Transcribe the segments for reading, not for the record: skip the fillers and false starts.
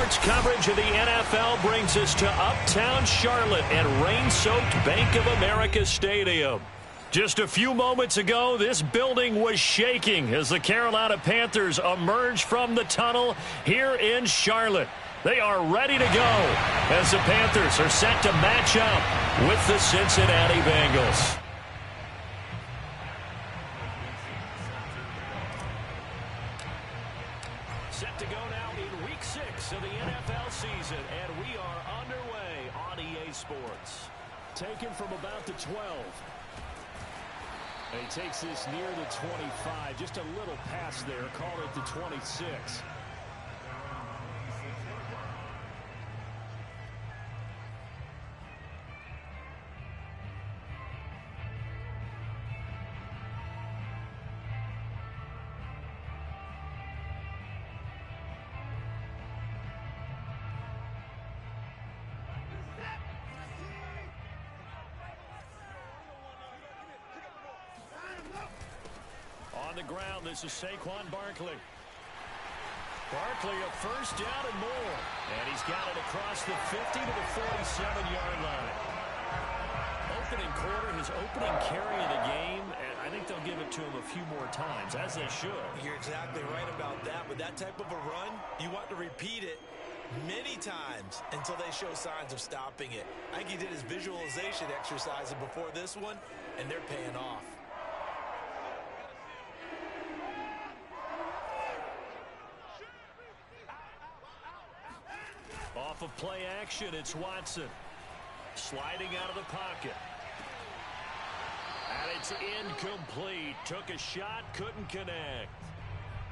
Sports coverage of the NFL brings us to uptown Charlotte at rain-soaked Bank of America Stadium. Just a few moments ago, this building was shaking as the Carolina Panthers emerged from the tunnel here in Charlotte. They are ready to go as the Panthers are set to match up with the Cincinnati Bengals. Set to go now in Week 6 of the NFL season, and we are underway on EA Sports. Taken from about the 12. And he takes this near the 25. Just a little pass there. Call it the 26. On the ground, this is Saquon Barkley. Barkley a first down and more. And he's got it across the 50 to the 47-yard line. Opening quarter, his opening carry of the game, and I think they'll give it to him a few more times, as they should. You're exactly right about that. With that type of a run, you want to repeat it many times until they show signs of stopping it. I think he did his visualization exercises before this one, and they're paying off. Off of play action, it's Watson. Sliding out of the pocket. And it's incomplete. Took a shot, couldn't connect.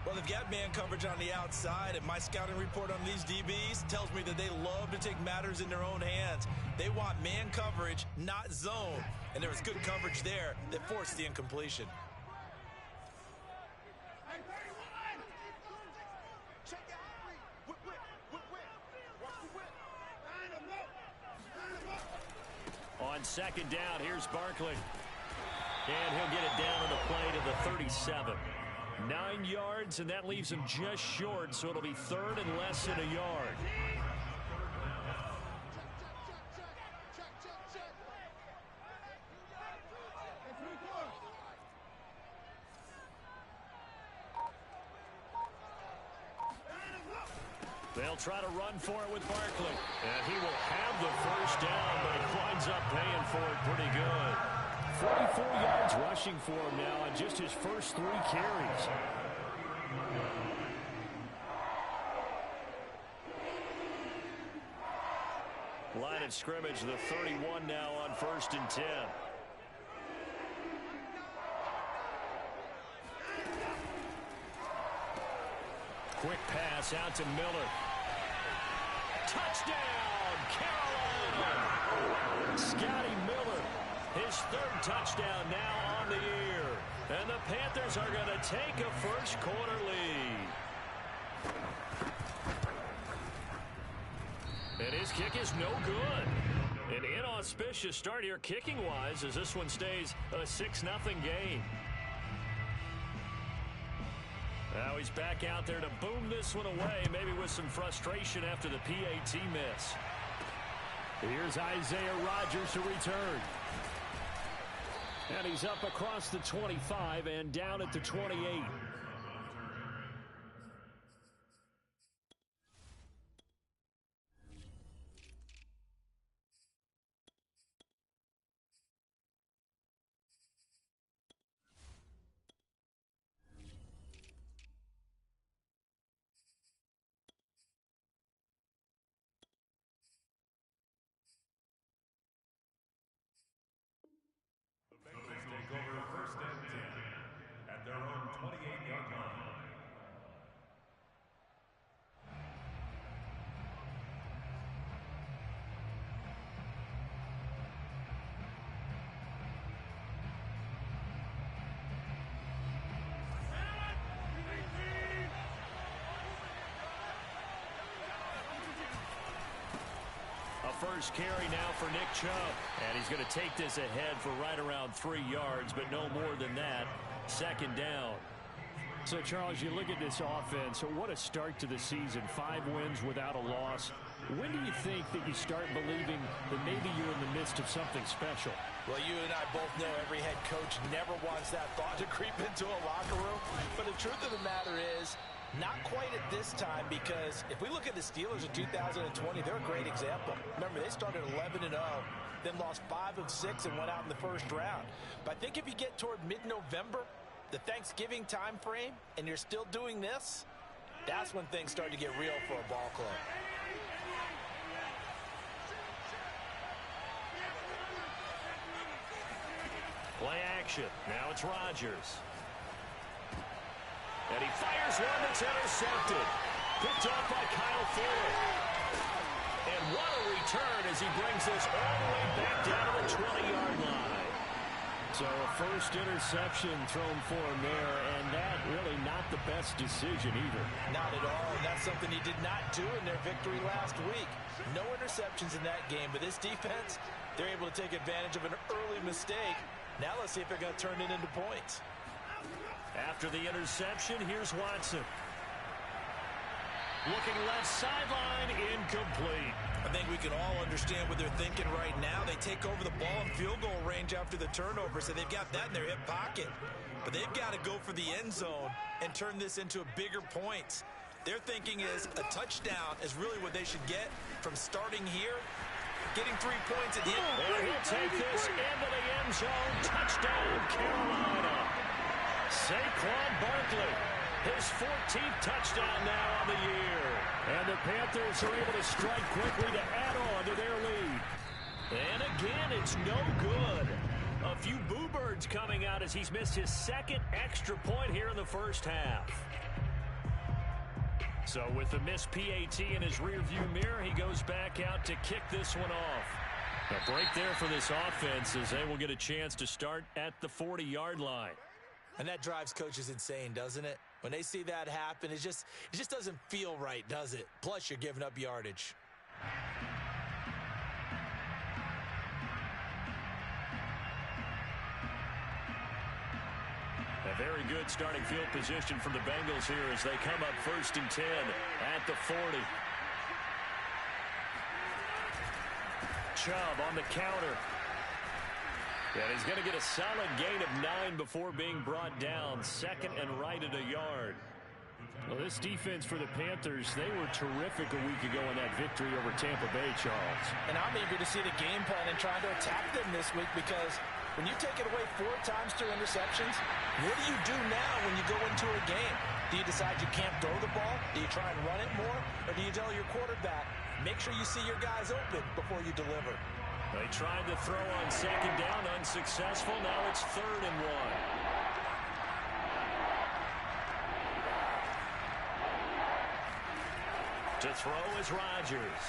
Well, they've got man coverage on the outside, and my scouting report on these DBs tells me that they love to take matters in their own hands. They want man coverage, not zone. And there was good coverage there that forced the incompletion. On second down, here's Barkley. And he'll get it down to the play to the 37. 9 yards, and that leaves him just short, so it'll be third and less than a yard. They'll try to run for it with Barkley. And he will have the first down, but he winds up paying for it pretty good. 44 yards rushing for him now on just his first 3 carries. Line of scrimmage, the 31 now on 1st and 10. Quick pass out to Miller. Touchdown, Carolina! Scotty Miller, his 3rd touchdown now on the year. And the Panthers are going to take a first quarter lead. And his kick is no good. An inauspicious start here kicking-wise as this one stays a 6-0 game. Now he's back out there to boom this one away, maybe with some frustration after the PAT miss. Here's Isaiah Rodgers to return. And he's up across the 25 and down at the 28. Take over 1st and 10 at their own 28-yard line. First carry now for Nick Chubb. And he's going to take this ahead for right around 3 yards, but no more than that. 2nd down. So, Charles, you look at this offense, so what a start to the season. 5 wins without a loss. When do you think that you start believing that maybe you're in the midst of something special? Well, you and I both know every head coach never wants that thought to creep into a locker room. But the truth of the matter is, not quite at this time, because if we look at the Steelers in 2020, they're a great example. Remember, they started 11-0, then lost 5 of 6 and went out in the first round. But I think if you get toward mid-November, the Thanksgiving time frame, and you're still doing this, that's when things start to get real for a ball club. Play action. Now it's Rodgers. And he fires one that's intercepted. Picked off by Kyle Fuller. And what a return as he brings this all the way back down to the 20-yard line. So a first interception thrown for him there, and that really not the best decision either. Not at all, and that's something he did not do in their victory last week. No interceptions in that game, but this defense, they're able to take advantage of an early mistake. Now let's see if they're going to turn it into points. After the interception, here's Watson. Looking left sideline, incomplete. I think we can all understand what they're thinking right now. They take over the ball in field goal range after the turnover, so they've got that in their hip pocket. But they've got to go for the end zone and turn this into a bigger points. Their thinking is a touchdown is really what they should get from starting here. Getting 3 points at the end. And he'll take this into the end zone. Touchdown, Carolina. Saquon Barkley, his 14th touchdown now on the year. And the Panthers are able to strike quickly to add on to their lead. And again, it's no good. A few boo birds coming out as he's missed his 2nd extra point here in the first half. So with the missed PAT in his rearview mirror, he goes back out to kick this one off. A break there for this offense as they will get a chance to start at the 40-yard line. And that drives coaches insane, doesn't it? When they see that happen, it just doesn't feel right, does it? Plus, you're giving up yardage. A very good starting field position from the Bengals here as they come up 1st and 10 at the 40. Chubb on the counter. And he's going to get a solid gain of 9 before being brought down. 2nd and right at a yard. Well, this defense for the Panthers, they were terrific a week ago in that victory over Tampa Bay, Charles. And I'm eager to see the game plan and trying to attack them this week, because when you take it away 4 times through interceptions, what do you do now when you go into a game? Do you decide you can't throw the ball? Do you try and run it more? Or do you tell your quarterback, make sure you see your guys open before you deliver? They tried to throw on 2nd down, unsuccessful. Now it's 3rd and 1. To throw is Rodgers.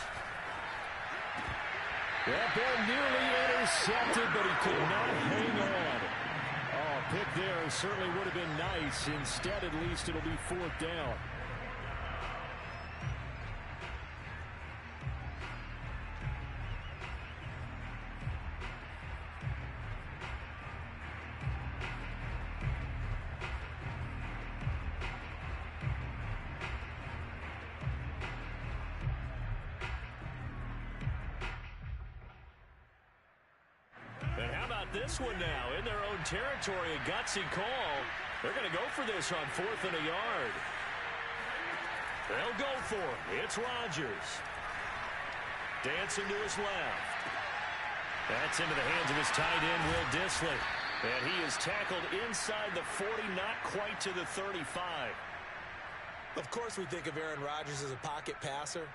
That ball nearly intercepted, but he could not hang on. Oh, a pick there certainly would have been nice. Instead, at least, it'll be 4th down. And how about this one now? In their own territory, a gutsy call. They're going to go for this on 4th and a yard. They'll go for it. It's Rodgers. Dancing to his left. That's into the hands of his tight end, Will Dissly. And he is tackled inside the 40, not quite to the 35. Of course we think of Aaron Rodgers as a pocket passer.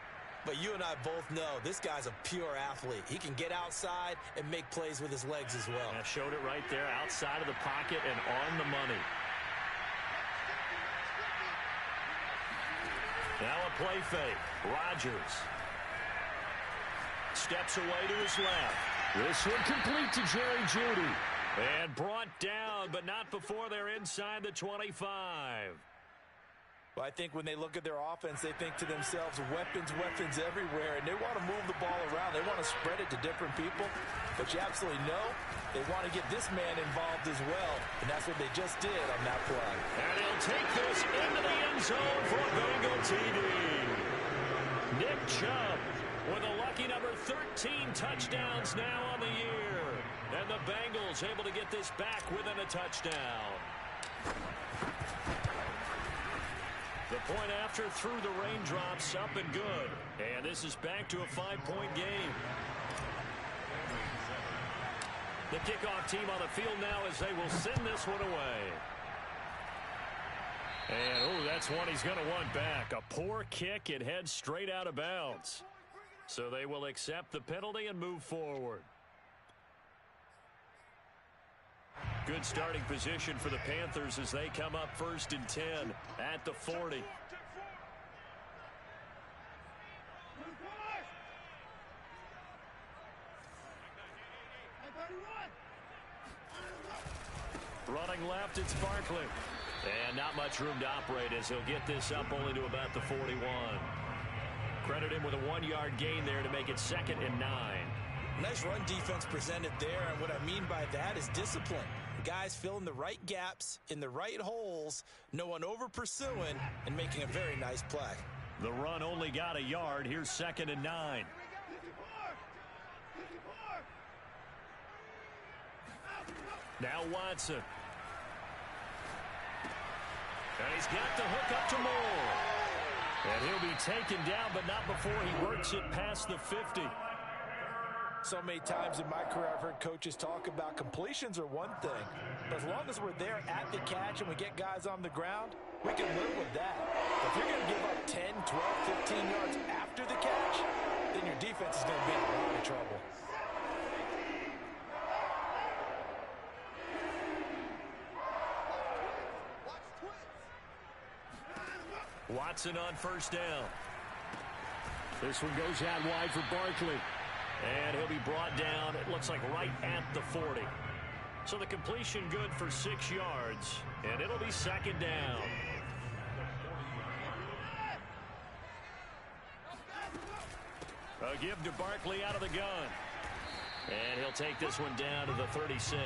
But you and I both know this guy's a pure athlete. He can get outside and make plays with his legs as well. I showed it right there, outside of the pocket and on the money. Now a play fake. Rodgers steps away to his left. This one complete to Jerry Jeudy. And brought down, but not before they're inside the 25. Well, I think when they look at their offense, they think to themselves, weapons, weapons everywhere, and they want to move the ball around. They want to spread it to different people, but you absolutely know they want to get this man involved as well, and that's what they just did on that play. And he'll take this into the end zone for a Bengal TD. Nick Chubb with a lucky number 13 touchdowns now on the year. And the Bengals able to get this back within a touchdown. The point after through the raindrops, up and good. And this is back to a 5-point game. The kickoff team on the field now as they will send this one away. And, that's one he's going to want back. A poor kick. It heads straight out of bounds. So they will accept the penalty and move forward. Good starting position for the Panthers as they come up 1st and 10 at the 40. Running left, it's Barkley. And not much room to operate as he'll get this up only to about the 41. Credit him with a 1-yard gain there to make it 2nd and 9. Nice run defense presented there, and what I mean by that is discipline. The guys filling the right gaps in the right holes, no one over pursuing, and making a very nice play. The run only got a yard. Here's 2nd and 9. Now Watson. And he's got the hook up to Moore. And he'll be taken down, but not before he works it past the 50. So many times in my career I've heard coaches talk about completions are one thing, but as long as we're there at the catch and we get guys on the ground, we can live with that. If you're going to give up 10, 12, 15 yards after the catch, then your defense is going to be in a lot of trouble. Watson on 1st down. This one goes out wide for Barkley. And he'll be brought down, it looks like right at the 40. So the completion good for 6 yards. And it'll be 2nd down. A give to Barkley out of the gun. And he'll take this one down to the 36.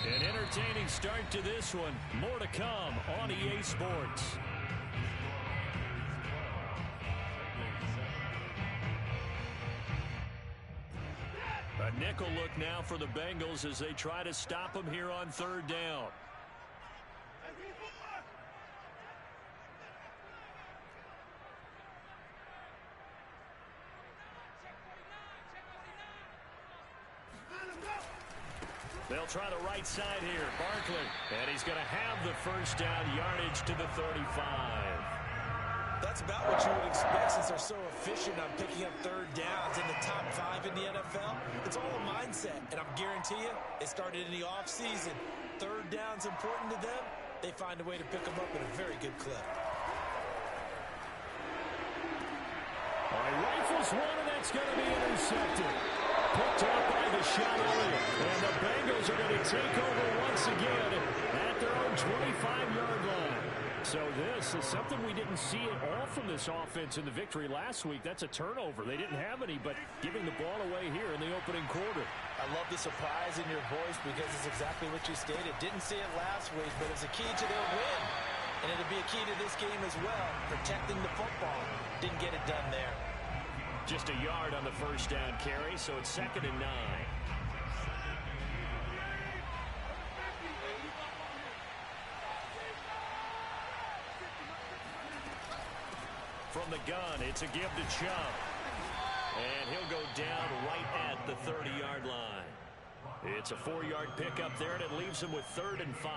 An entertaining start to this one. More to come on EA Sports. A nickel look now for the Bengals as they try to stop him here on 3rd down. They'll try the right side here. Barkley. And he's going to have the 1st down, yardage to the 35. That's about what you would expect since they're so efficient on picking up 3rd downs in the top 5 in the NFL. It's all a mindset, and I'm guarantee you it started in the offseason. 3rd down's important to them. They find a way to pick them up at a very good clip. All right, rifles one, and that's going to be intercepted. Picked up by the shot earlier. And the Bengals are going to take over once again at their own 25-yard line. So this is something we didn't see at all from this offense in the victory last week. That's a turnover. They didn't have any, but giving the ball away here in the opening quarter. I love the surprise in your voice because it's exactly what you stated. Didn't see it last week, but it's a key to their win. And it'll be a key to this game as well, protecting the football. Didn't get it done there. Just a yard on the 1st down carry, so it's 2nd and 9. From the gun, it's a give to Chubb. And he'll go down right at the 30-yard line. It's a 4-yard pickup there, and it leaves him with 3rd and 5.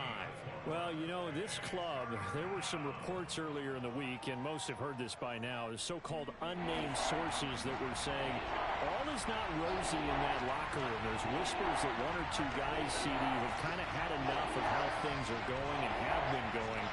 Well, you know, this club, there were some reports earlier in the week, and most have heard this by now, the so-called unnamed sources that were saying all is not rosy in that locker room. There's whispers that 1 or 2 guys, CD, have kind of had enough of how things are going and have been going.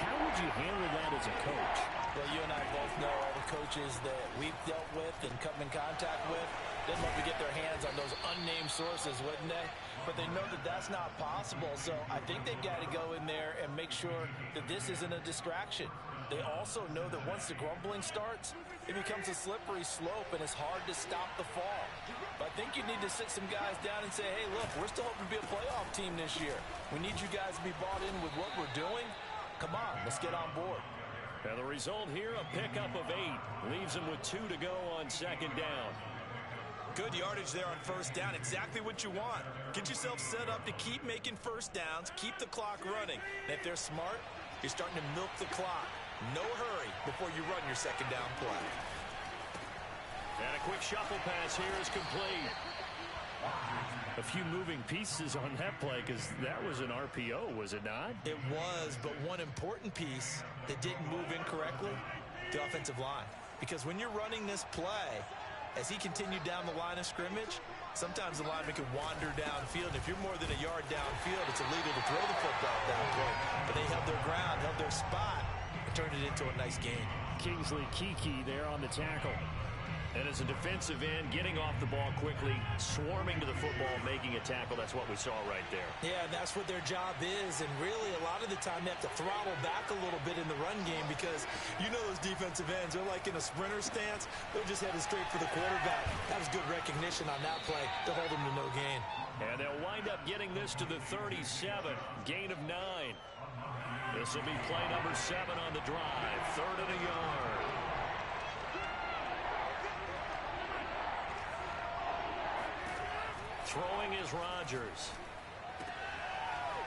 How would you handle that as a coach? Well, you and I both know all the coaches that we've dealt with and come in contact with. They'd love to get their hands on those unnamed sources, wouldn't they? But they know that that's not possible, so I think they've got to go in there and make sure that this isn't a distraction. They also know that once the grumbling starts, it becomes a slippery slope, and it's hard to stop the fall. But I think you need to sit some guys down and say, hey, look, we're still hoping to be a playoff team this year. We need you guys to be bought in with what we're doing. Come on, let's get on board. And the result here, a pickup of 8. Leaves them with 2 to go on second down. Good yardage there on first down. Exactly what you want. Get yourself set up to keep making first downs, keep the clock running. And if they're smart, you're starting to milk the clock. No hurry before you run your second down play. And a quick shuffle pass here is complete. A few moving pieces on that play because that was an RPO, was it not? It was, but one important piece that didn't move incorrectly, the offensive line. Because when you're running this play, as he continued down the line of scrimmage, sometimes the lineman can wander downfield. And if you're more than a yard downfield, it's illegal to throw the football at that point. But they held their ground, held their spot, and turned it into a nice gain. Kingsley Keke there on the tackle. And as a defensive end, getting off the ball quickly, swarming to the football, making a tackle. That's what we saw right there. Yeah, and that's what their job is. And really, a lot of the time, they have to throttle back a little bit in the run game because you know those defensive ends, they're like in a sprinter stance. They're just headed straight for the quarterback. That was good recognition on that play to hold them to no gain. And they'll wind up getting this to the 37. Gain of 9. This will be play number 7 on the drive. 3rd and a yard. Throwing is Rodgers.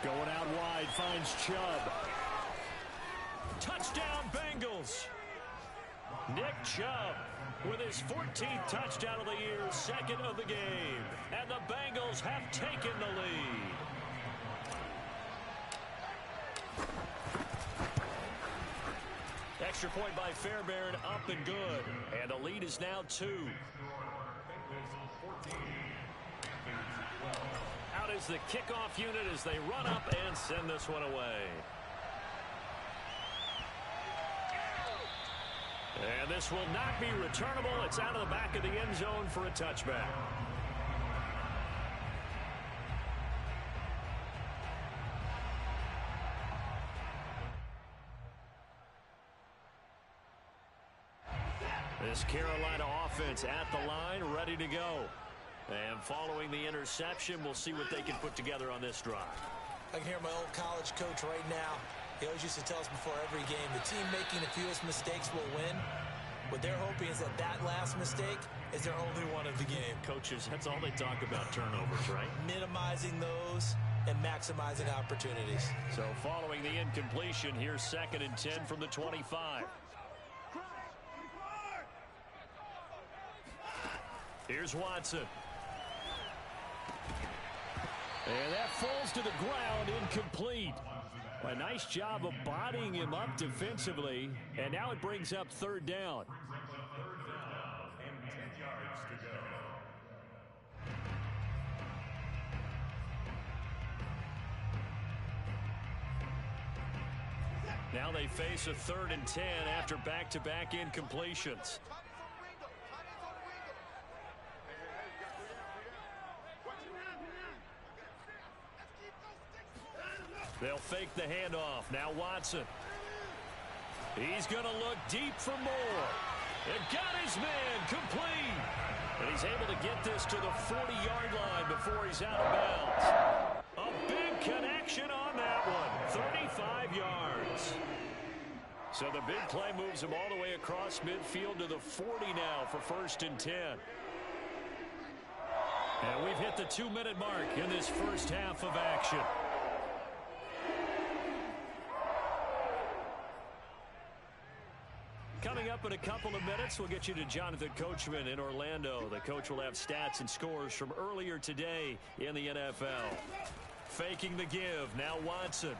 Going out wide, finds Chubb. Touchdown, Bengals. Nick Chubb with his 14th touchdown of the year, 2nd of the game. And the Bengals have taken the lead. Extra point by Fairbairn, up and good. And the lead is now 2. Out is the kickoff unit as they run up and send this one away. And this will not be returnable. It's out of the back of the end zone for a touchback. This Carolina offense at the line, ready to go. And following the interception, we'll see what they can put together on this drive. I can hear my old college coach right now. He always used to tell us before every game, the team making the fewest mistakes will win. What they're hoping is that that last mistake is their only one of the game. Coaches, that's all they talk about, turnovers, right? Minimizing those and maximizing opportunities. So following the incompletion, here's 2nd and 10 from the 25. Here's Watson. And that falls to the ground, incomplete. A nice job of bodying him up defensively. And now it brings up 3rd down. Now they face a 3rd and 10 after back-to-back incompletions. They'll fake the handoff. Now Watson. He's going to look deep for more. And got his man complete. And he's able to get this to the 40-yard line before he's out of bounds. A big connection on that one. 35 yards. So the big play moves him all the way across midfield to the 40 now for 1st and 10. And we've hit the 2-minute mark in this first half of action. Coming up in a couple of minutes, we'll get you to Jonathan Coachman in Orlando. The coach will have stats and scores from earlier today in the NFL. Faking the give, now Watson.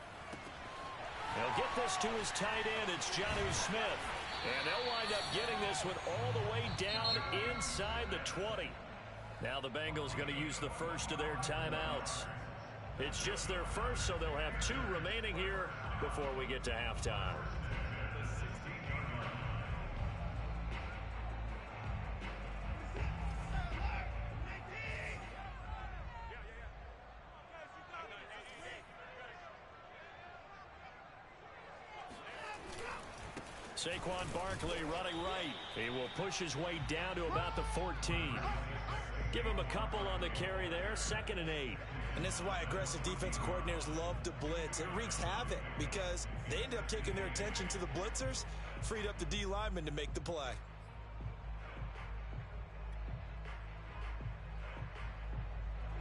He'll get this to his tight end. It's Jonnu Smith. And they'll wind up getting this one all the way down inside the 20. Now the Bengals going to use the first of their timeouts. It's just their first, so they'll have 2 remaining here before we get to halftime. Saquon Barkley running right. He will push his way down to about the 14. Give him a couple on the carry there, 2nd and 8. And this is why aggressive defensive coordinators love to blitz. It wreaks havoc because they end up taking their attention to the blitzers, freed up the D lineman to make the play.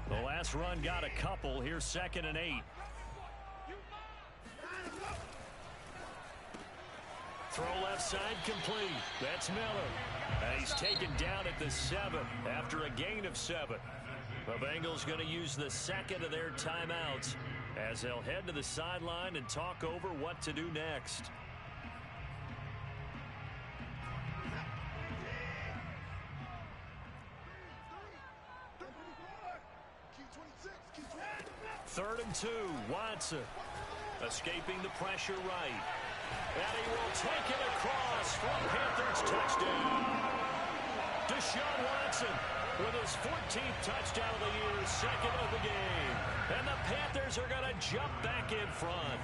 The last run got a couple. Here's 2nd and 8. Throw left side complete. That's Miller. And he's taken down at the 7 after a gain of 7. The Bengals going to use the 2nd of their timeouts as they'll head to the sideline and talk over what to do next. Third and 2, Watson. Escaping the pressure right. And he will take it across for a Panthers touchdown. Deshaun Watson with his 14th touchdown of the year, 2nd of the game. And the Panthers are going to jump back in front.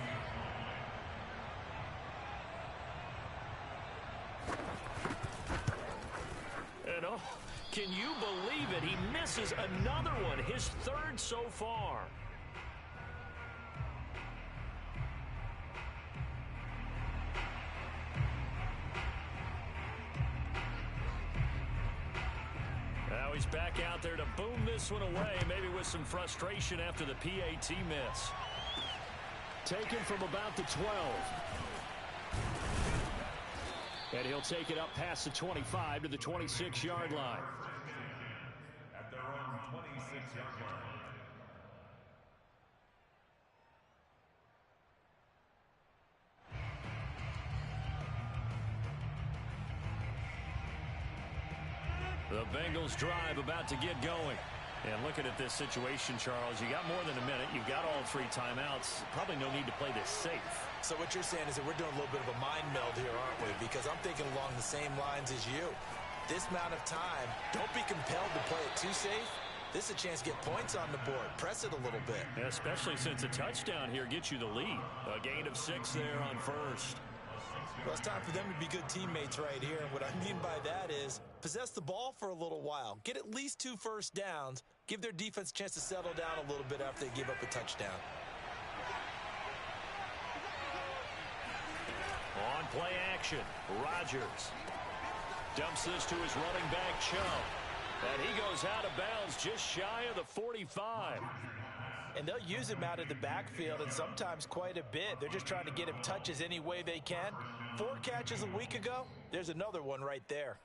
And oh, can you believe it? He misses another one, his 3rd so far. Now he's back out there to boom this one away, maybe with some frustration after the PAT miss. Taken from about the 12. And he'll take it up past the 25 to the 26-yard line. At their own 26-yard line. The Bengals drive about to get going. And looking at this situation, Charles, you got more than a minute. You've got all 3 timeouts. Probably no need to play this safe. So what you're saying is that we're doing a little bit of a mind meld here, aren't we? Because I'm thinking along the same lines as you. This amount of time, don't be compelled to play it too safe. This is a chance to get points on the board. Press it a little bit. Yeah, especially since a touchdown here gets you the lead. A gain of 6 there on first. Well, it's time for them to be good teammates right here. And what I mean by that is possess the ball for a little while. Get at least 2 first downs. Give their defense a chance to settle down a little bit after they give up a touchdown. On play action, Rodgers dumps this to his running back, Chubb. And he goes out of bounds just shy of the 45. And they'll use him out of the backfield, and sometimes quite a bit. They're just trying to get him touches any way they can. 4 catches a week ago. There's another one right there.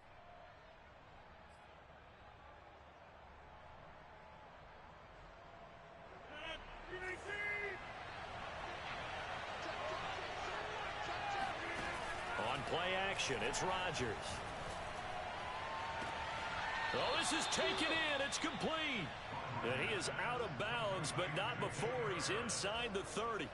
On play action, it's Rodgers. Oh, this is taken in. It's complete. And he is out of bounds, but not before he's inside the 30.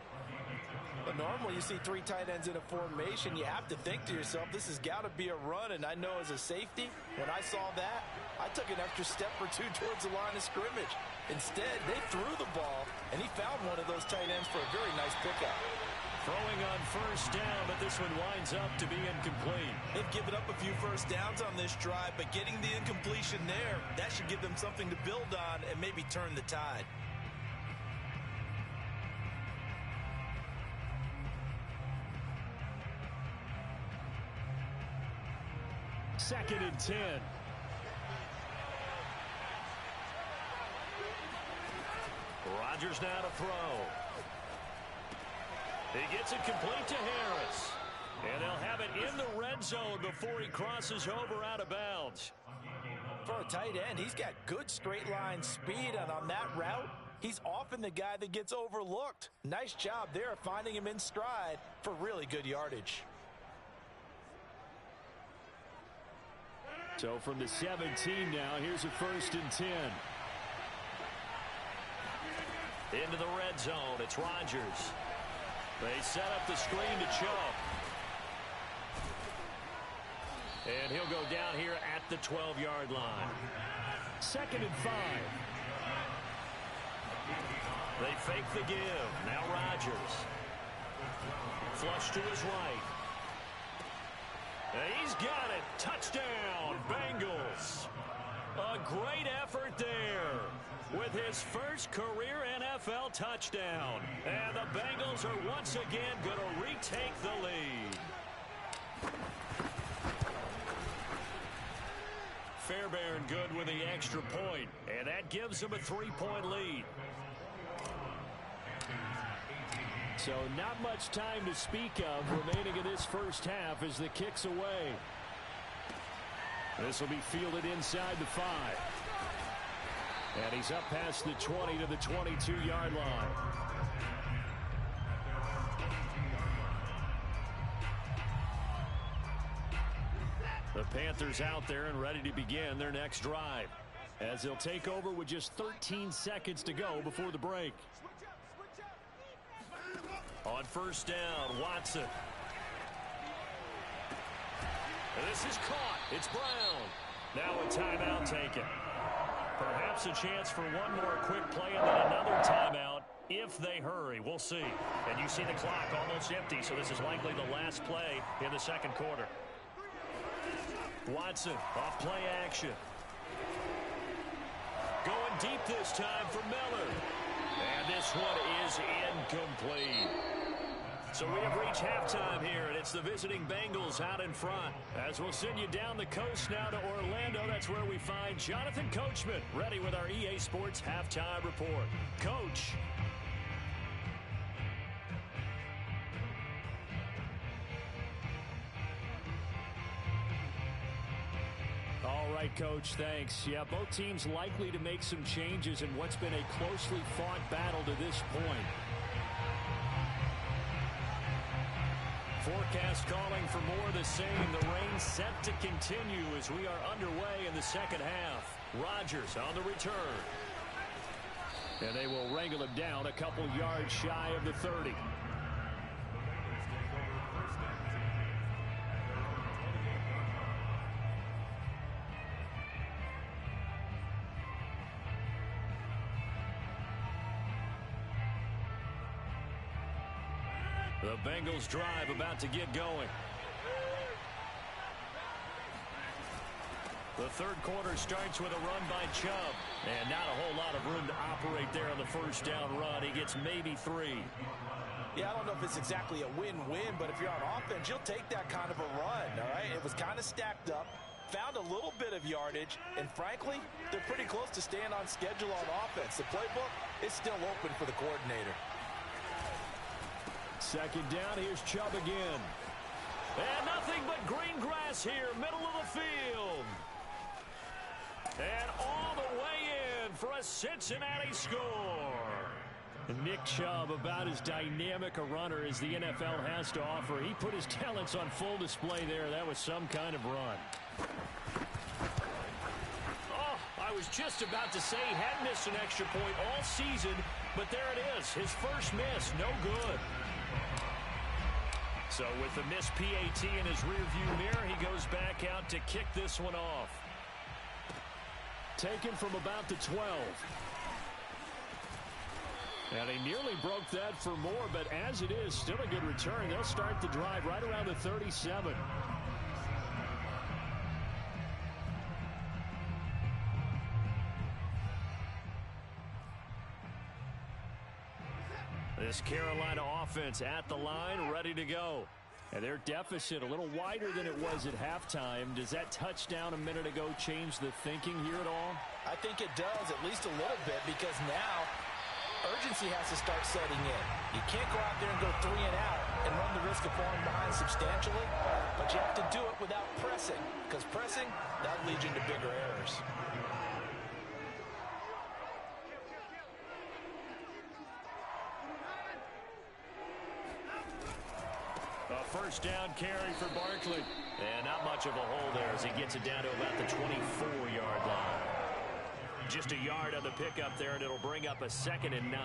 But normally you see 3 tight ends in a formation. You have to think to yourself, this has got to be a run. And I know as a safety, when I saw that, I took an extra step or 2 towards the line of scrimmage. Instead, they threw the ball, and he found one of those tight ends for a very nice pickup. Throwing on first down, but this one winds up to be incomplete. They've given up a few first downs on this drive, but getting the incompletion there, that should give them something to build on and maybe turn the tide. Second and 10. Rodgers now to throw. He gets it complete to Harris. And they'll have it in the red zone before he crosses over out of bounds. For a tight end, he's got good straight line speed, and on that route, he's often the guy that gets overlooked. Nice job there finding him in stride for really good yardage. So from the 17 now, here's a first and 10. Into the red zone, it's Rodgers. They set up the screen to Chubb. And he'll go down here at the 12-yard line. Second and 5. They fake the give. Now Rodgers. Flush to his right. He's got it. Touchdown, Bengals. A great effort there with his first career NFL touchdown. And the Bengals are once again going to retake the lead. Fairbairn good with the extra point, and that gives them a 3-point lead. So not much time to speak of remaining in this first half as the kick's away. This will be fielded inside the 5. And he's up past the 20 to the 22-yard line. The Panthers out there and ready to begin their next drive, as they'll take over with just 13 seconds to go before the break. On first down, Watson. And this is caught. It's Brown. Now a timeout taken. Perhaps a chance for one more quick play and then another timeout if they hurry. We'll see. And you see the clock almost empty, so this is likely the last play in the second quarter. Watson off play action. Going deep this time for Miller. And this one is incomplete. So we have reached halftime here, and it's the visiting Bengals out in front. As we'll send you down the coast now to Orlando, that's where we find Jonathan Coachman, ready with our EA Sports Halftime Report. Coach. All right, Coach, thanks. Yeah, both teams likely to make some changes in what's been a closely fought battle to this point. Forecast calling for more of the same. The rain set to continue as we are underway in the second half. Rodgers on the return. And they will wrangle him down a couple yards shy of the 30. The Bengals drive about to get going. The third quarter starts with a run by Chubb. And not a whole lot of room to operate there on the first down run. He gets maybe 3. Yeah, I don't know if it's exactly a win-win, but if you're on offense, you'll take that kind of a run, all right? It was kind of stacked up, found a little bit of yardage, and frankly, they're pretty close to staying on schedule on offense. The playbook is still open for the coordinator. Second down, here's Chubb again. And nothing but green grass here, middle of the field. And all the way in for a Cincinnati score. Nick Chubb, about as dynamic a runner as the NFL has to offer. He put his talents on full display there. That was some kind of run. Oh, I was just about to say he hadn't missed an extra point all season, but there it is. His first miss, no good. So with the missed PAT in his rearview mirror, he goes back out to kick this one off. Taken from about the 12. And he nearly broke that for more, but as it is, still a good return. They'll start the drive right around the 37. This Carolina offense at the line, ready to go. And their deficit a little wider than it was at halftime. Does that touchdown a minute ago change the thinking here at all? I think it does, at least a little bit, because now urgency has to start setting in. You can't go out there and go 3 and out and run the risk of falling behind substantially, but you have to do it without pressing, because pressing, that leads you into bigger errors. A first down carry for Barkley. And not much of a hole there as he gets it down to about the 24-yard line. Just a yard on the pickup there, and it'll bring up a 2nd and 9.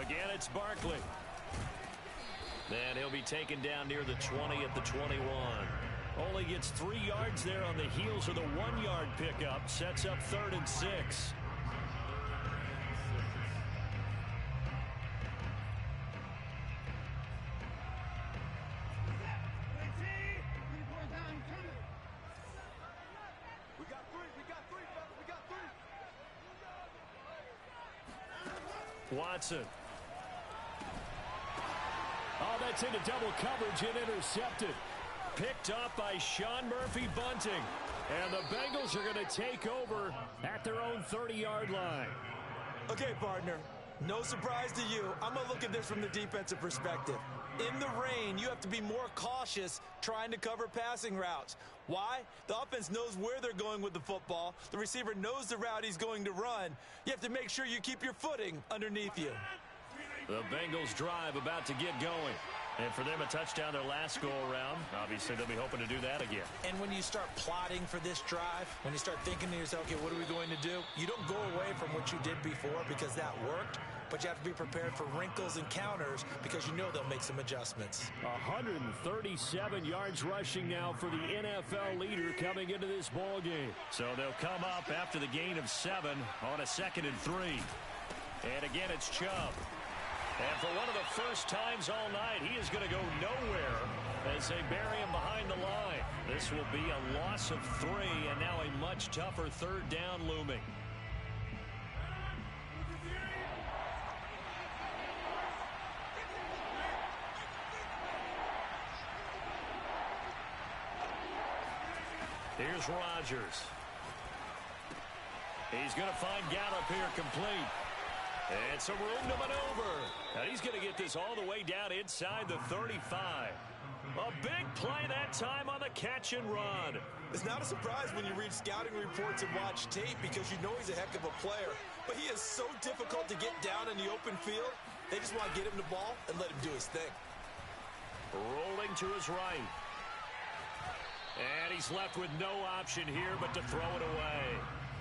Again, it's Barkley. And he'll be taken down near the 20 at the 21. Only gets 3 yards there on the heels of the 1-yard pickup. Sets up 3rd and 6. Watson. Oh, that's into double coverage and intercepted. Picked up by Sean Murphy-Bunting. And the Bengals are going to take over at their own 30-yard line. Okay, partner. No surprise to you. I'm going to look at this from the defensive perspective. In the rain, you have to be more cautious trying to cover passing routes. Why? The offense knows where they're going with the football. The receiver knows the route he's going to run. You have to make sure you keep your footing underneath you. The Bengals drive about to get going. And for them, a touchdown their last go-around. Obviously, they'll be hoping to do that again. And when you start plotting for this drive, when you start thinking to yourself, okay, what are we going to do? You don't go away from what you did before because that worked. But you have to be prepared for wrinkles and counters because you know they'll make some adjustments. 137 yards rushing now for the NFL leader coming into this ball game. So they'll come up after the gain of 7 on a 2nd and 3. And again, it's Chubb. And for one of the first times all night, he is going to go nowhere as they bury him behind the line. This will be a loss of 3 and now a much tougher 3rd down looming. Here's Rodgers. He's going to find Gallup here complete. And some room to maneuver. And he's going to get this all the way down inside the 35. A big play that time on the catch and run. It's not a surprise when you read scouting reports and watch tape because you know he's a heck of a player. But he is so difficult to get down in the open field. They just want to get him the ball and let him do his thing. Rolling to his right. And he's left with no option here but to throw it away.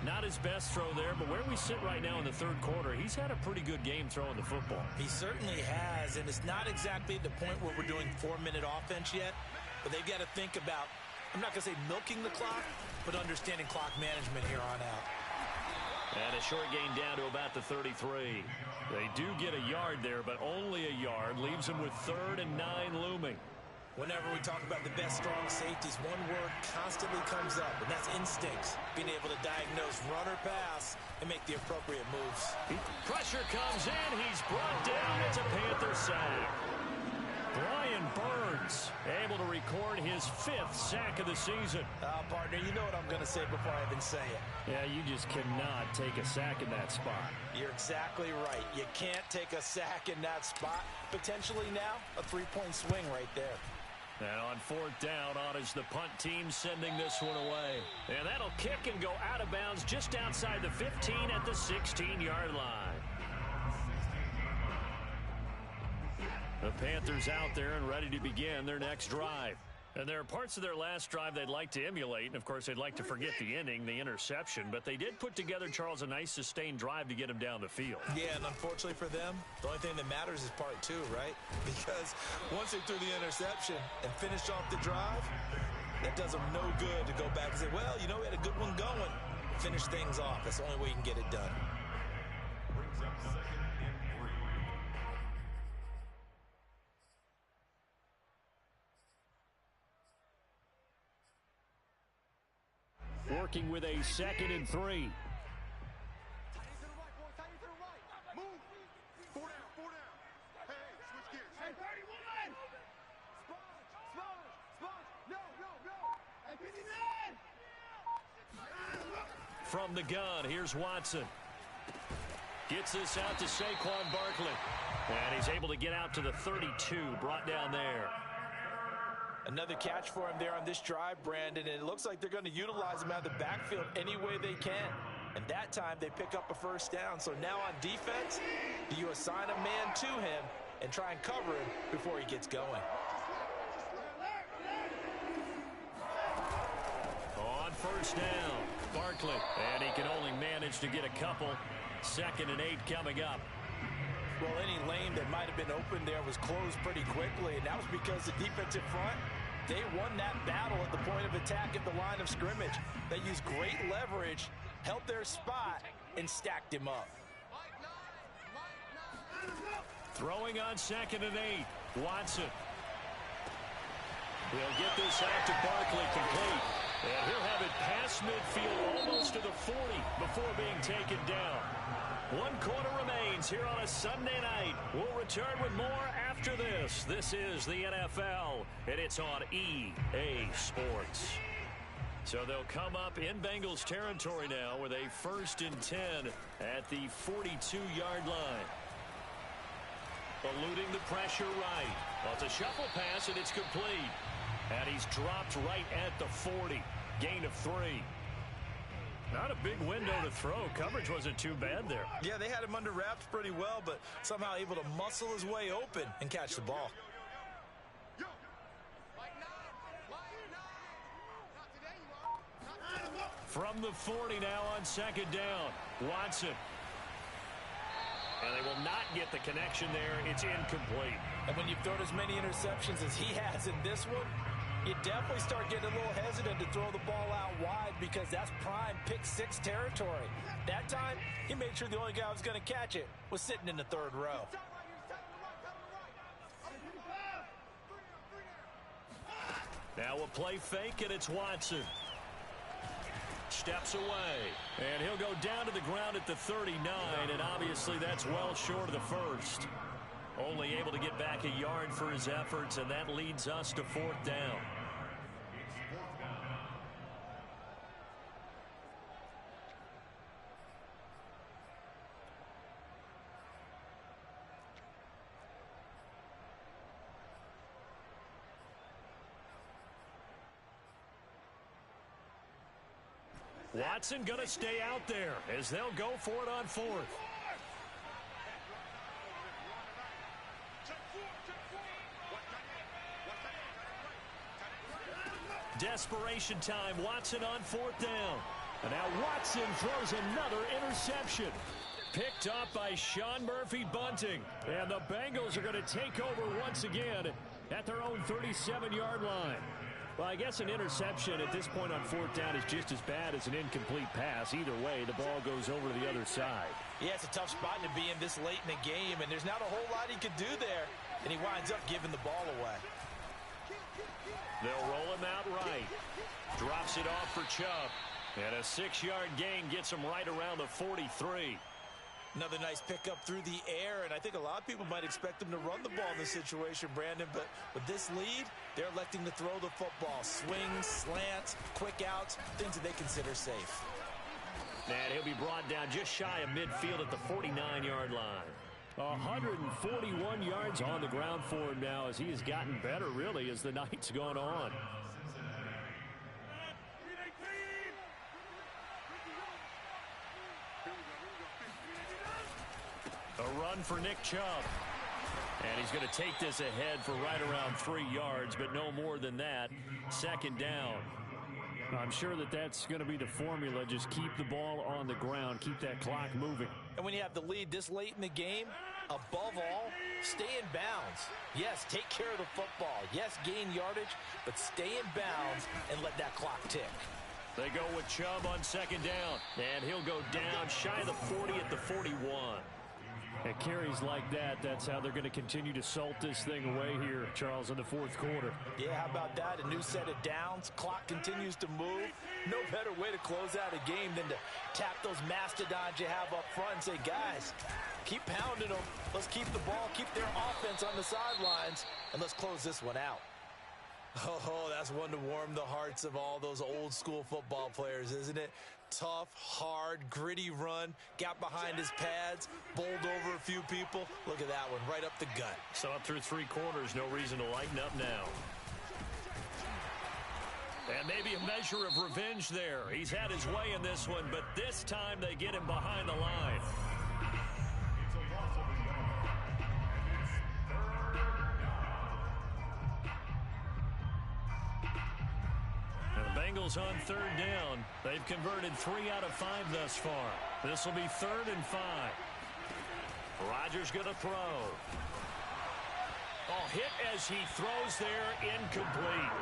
Not his best throw there, but where we sit right now in the 3rd quarter, he's had a pretty good game throwing the football. He certainly has, and it's not exactly the point where we're doing 4-minute offense yet, but they've got to think about, I'm not going to say milking the clock, but understanding clock management here on out. And a short gain down to about the 33. They do get a yard there, but only a yard. Leaves them with 3rd and 9 looming. Whenever we talk about the best strong safeties, one word constantly comes up, and that's instincts. Being able to diagnose run or pass and make the appropriate moves. Pressure comes in. He's brought down. It's a Panther sack. Brian Burns able to record his 5th sack of the season. Partner, you know what I'm going to say before I even say it. Yeah, you just cannot take a sack in that spot. You're exactly right. You can't take a sack in that spot. Potentially now, a 3-point swing right there. And on 4th down, on is the punt team sending this one away. And that'll kick and go out of bounds just outside the 15 at the 16-yard line. The Panthers out there and ready to begin their next drive. And there are parts of their last drive they'd like to emulate. And, of course, they'd like to forget the inning, the interception. But they did put together, Charles, a nice sustained drive to get him down the field. Yeah, and unfortunately for them, the only thing that matters is part 2, right? Because once they threw the interception and finished off the drive, that does them no good to go back and say, well, you know, we had a good one going. Finish things off. That's the only way you can get it done. Brings up 2nd and 3. Working with a 2nd and 3. From the gun, here's Watson. Gets this out to Saquon Barkley. And he's able to get out to the 32, brought down there. Another catch for him there on this drive, Brandon, and it looks like they're going to utilize him out of the backfield any way they can. And that time they pick up a 1st down. So now on defense, do you assign a man to him and try and cover him before he gets going? On 1st down, Barkley. And he can only manage to get a couple. 2nd and 8 coming up. Well, any lane that might have been open there was closed pretty quickly, and that was because the defensive front, they won that battle at the point of attack at the line of scrimmage. They used great leverage, held their spot, and stacked him up. Throwing on 2nd and 8, Watson. He'll get this out to Barkley complete. And he'll have it past midfield, almost to the 40, before being taken down. 1 quarter remains here on a Sunday night. We'll return with more after this. This is the NFL, and it's on EA Sports. So they'll come up in Bengals territory now with a 1st and 10 at the 42-yard line. Eluding the pressure right. Well, it's a shuffle pass, and it's complete. And he's dropped right at the 40. Gain of 3. Not a big window to throw. Coverage wasn't too bad there. Yeah, they had him under wraps pretty well, but somehow able to muscle his way open and catch the ball. From the 40 now on 2nd down. Watson. And they will not get the connection there. It's incomplete. And when you've thrown as many interceptions as he has in this one, you definitely start getting a little hesitant to throw the ball out wide because that's prime pick-6 territory. That time, he made sure the only guy who was going to catch it was sitting in the 3rd row. Now a play fake, and it's Watson. Steps away, and he'll go down to the ground at the 39, and obviously that's well short of the 1st. Only able to get back a yard for his efforts, and that leads us to 4th down. Watson going to stay out there as they'll go for it on 4th. Desperation time. Watson on 4th down. And now Watson throws another interception. Picked up by Sean Murphy-Bunting. And the Bengals are going to take over once again at their own 37-yard line. Well, I guess an interception at this point on 4th down is just as bad as an incomplete pass. Either way, the ball goes over to the other side. Yeah, it's a tough spot to be in this late in the game, and there's not a whole lot he could do there, and he winds up giving the ball away. They'll roll him out right. Drops it off for Chubb. And a 6-yard gain gets him right around the 43. Another nice pickup through the air, and I think a lot of people might expect him to run the ball in this situation, Brandon, but with this lead, they're electing to throw the football. Swings, slants, quick outs, things that they consider safe. And he'll be brought down just shy of midfield at the 49-yard line. 141 yards on the ground for him now as he has gotten better, really, as the night's gone on. A run for Nick Chubb. And he's going to take this ahead for right around 3 yards, but no more than that. 2nd down. I'm sure that that's going to be the formula. Just keep the ball on the ground. Keep that clock moving. And when you have the lead this late in the game, above all, stay in bounds. Yes, take care of the football. Yes, gain yardage, but stay in bounds and let that clock tick. They go with Chubb on 2nd down. And he'll go down shy of the 40 at the 41. At carries like that, that's how they're going to continue to salt this thing away here, Charles, in the 4th quarter. Yeah, how about that? A new set of downs. Clock continues to move. No better way to close out a game than to tap those mastodons you have up front and say, guys, keep pounding them. Let's keep the ball, keep their offense on the sidelines, and let's close this one out. Oh, that's one to warm the hearts of all those old school football players, isn't it? Tough, hard, gritty run, got behind his pads, bowled over a few people. Look at that one, right up the gut. So up through 3 quarters, no reason to lighten up now. And maybe a measure of revenge there. He's had his way in this one, but this time they get him behind the line. Bengals on 3rd down. They've converted 3 out of 5 thus far. This will be 3rd and 5. Rodgers going to throw. Oh, hit as he throws there, incomplete.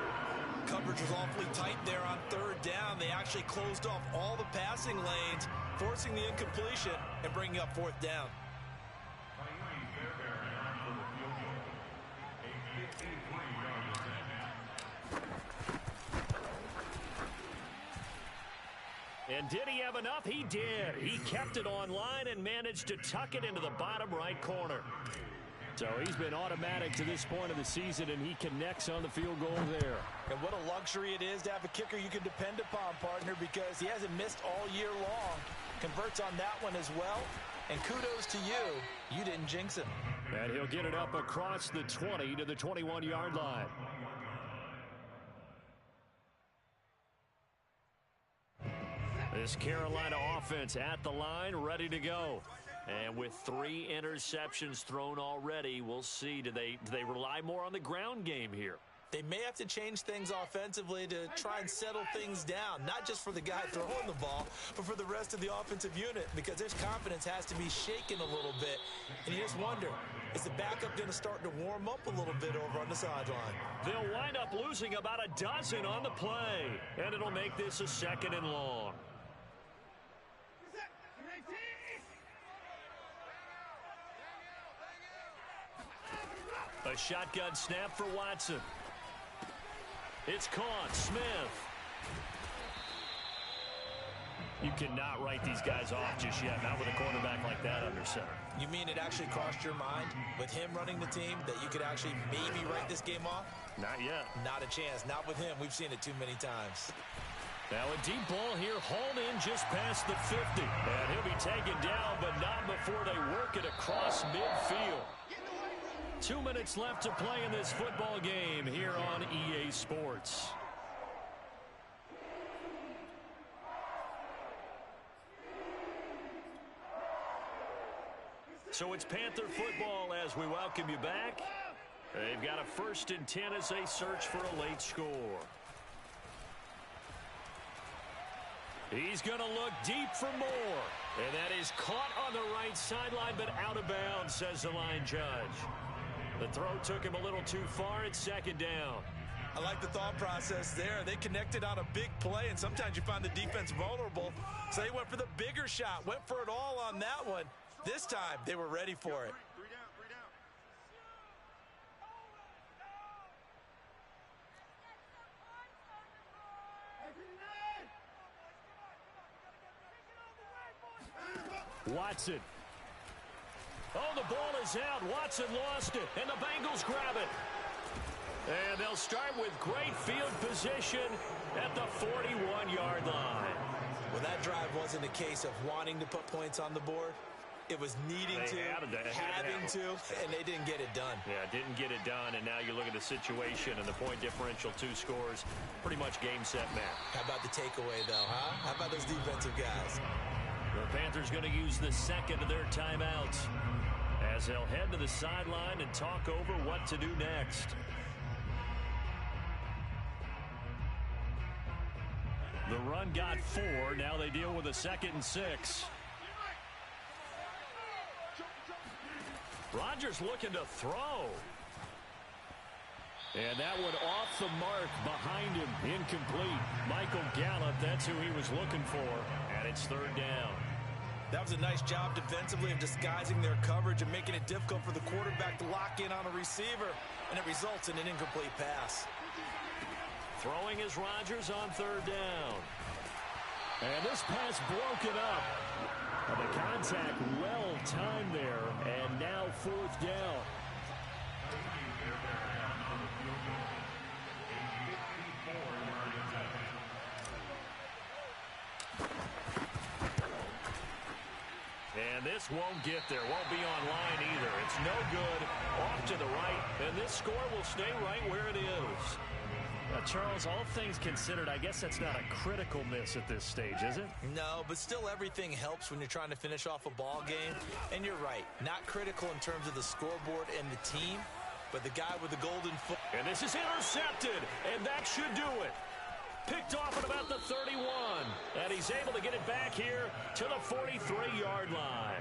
Coverage was awfully tight there on 3rd down. They actually closed off all the passing lanes, forcing the incompletion and bringing up 4th down. And did he have enough? He did. He kept it online and managed to tuck it into the bottom right corner. So he's been automatic to this point of the season, and he connects on the field goal there. And what a luxury it is to have a kicker you can depend upon, partner, because he hasn't missed all year long. Converts on that one as well. And kudos to you. You didn't jinx him. And he'll get it up across the 20 to the 21-yard line. This Carolina offense at the line, ready to go. And with 3 interceptions thrown already, we'll see. Do they rely more on the ground game here? They may have to change things offensively to try and settle things down, not just for the guy throwing the ball, but for the rest of the offensive unit, because their confidence has to be shaken a little bit. And you just wonder, is the backup going to start to warm up a little bit over on the sideline? They'll wind up losing about a dozen on the play, and it'll make this a 2nd and long. A shotgun snap for Watson. It's caught. Smith. You cannot write these guys off just yet, not with a quarterback like that under center. You mean it actually crossed your mind with him running the team that you could actually maybe write this game off? Not yet. Not a chance. Not with him. We've seen it too many times. Now a deep ball here, hauled in just past the 50. And he'll be taken down, but not before they work it across midfield. 2 minutes left to play in this football game here on EA Sports. So it's Panther football as we welcome you back. They've got a 1st and 10 as they search for a late score. He's going to look deep for more. And that is caught on the right sideline, but out of bounds, says the line judge. The throw took him a little too far. It's 2nd down. I like the thought process there. They connected on a big play, and sometimes you find the defense vulnerable. So they went for the bigger shot, went for it all on that one. This time, they were ready for it. Watson. Oh, the ball is out. Watson lost it, and the Bengals grab it. And they'll start with great field position at the 41-yard line. Well, that drive wasn't a case of wanting to put points on the board. It was needing having to, and they didn't get it done. Yeah, didn't get it done, and now you look at the situation and the point differential, 2 scores, pretty much game, set, match. How about the takeaway, though, huh? How about those defensive guys? The Panthers going to use the 2nd of their timeouts as they'll head to the sideline and talk over what to do next. The run got 4. Now they deal with a 2nd and 6. Rodgers looking to throw. And that one off the mark behind him. Incomplete. Michael Gallup, that's who he was looking for. And it's 3rd down. That was a nice job defensively of disguising their coverage and making it difficult for the quarterback to lock in on a receiver. And it results in an incomplete pass. Throwing is Rodgers on 3rd down. And this pass broken up. And the contact well timed there. And now 4th down. And this won't get there. Won't be online either. It's no good. Off to the right. And this score will stay right where it is. Charles, all things considered, I guess that's not a critical miss at this stage, is it? No, but still everything helps when you're trying to finish off a ball game. And you're right. Not critical in terms of the scoreboard and the team, but the guy with the golden foot. And this is intercepted. And that should do it. Picked off at about the 31. And he's able to get it back here to the 43-yard line.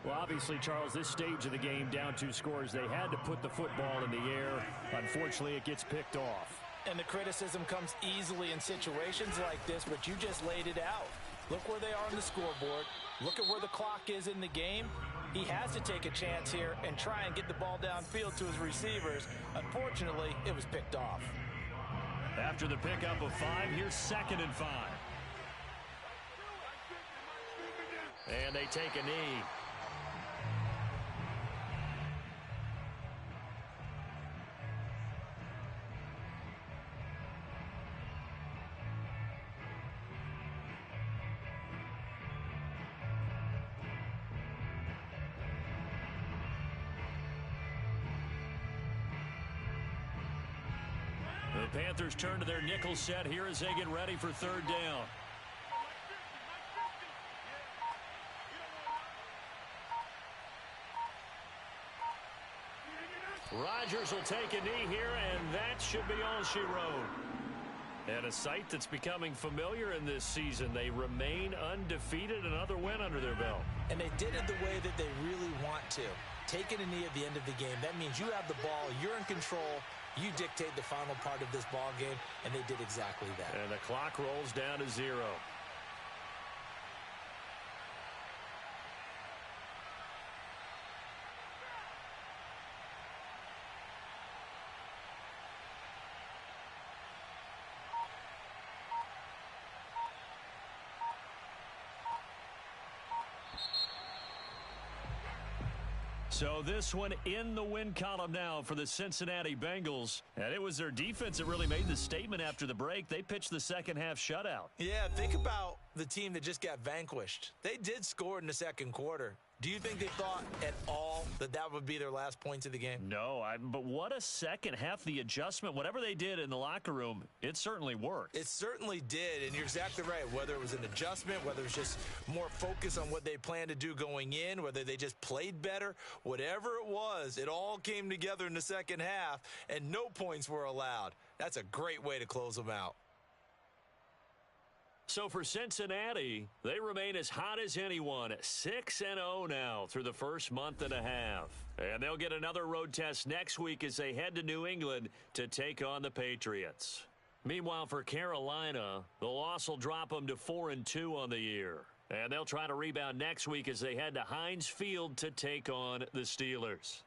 Well, obviously, Charles, this stage of the game, down 2 scores, they had to put the football in the air. Unfortunately, it gets picked off. And the criticism comes easily in situations like this, but you just laid it out. Look where they are on the scoreboard. Look at where the clock is in the game. He has to take a chance here and try and get the ball downfield to his receivers. Unfortunately, it was picked off. After the pickup of 5, here's 2nd and 5. And they take a knee. The Panthers turn to their nickel set here as they get ready for third down. Rodgers will take a knee here, and that should be all she wrote. And a sight that's becoming familiar in this season. They remain undefeated, another win under their belt. And they did it the way that they really want to. Taking a knee at the end of the game, that means you have the ball, you're in control, you dictate the final part of this ball game, and they did exactly that. And the clock rolls down to 0. So this one in the win column now for the Cincinnati Bengals. And it was their defense that really made the statement after the break. They pitched the second half shutout. Yeah, think about the team that just got vanquished. They did score in the second quarter. Do you think they thought at all that that would be their last points of the game? No, but what a second half. The adjustment, whatever they did in the locker room, it certainly worked. It certainly did, and you're exactly right. Whether it was an adjustment, whether it was just more focus on what they planned to do going in, whether they just played better, whatever it was, it all came together in the second half, and no points were allowed. That's a great way to close them out. So for Cincinnati, they remain as hot as anyone, 6-0 now through the first month and a half. And they'll get another road test next week as they head to New England to take on the Patriots. Meanwhile, for Carolina, the loss will drop them to 4-2 on the year. And they'll try to rebound next week as they head to Heinz Field to take on the Steelers.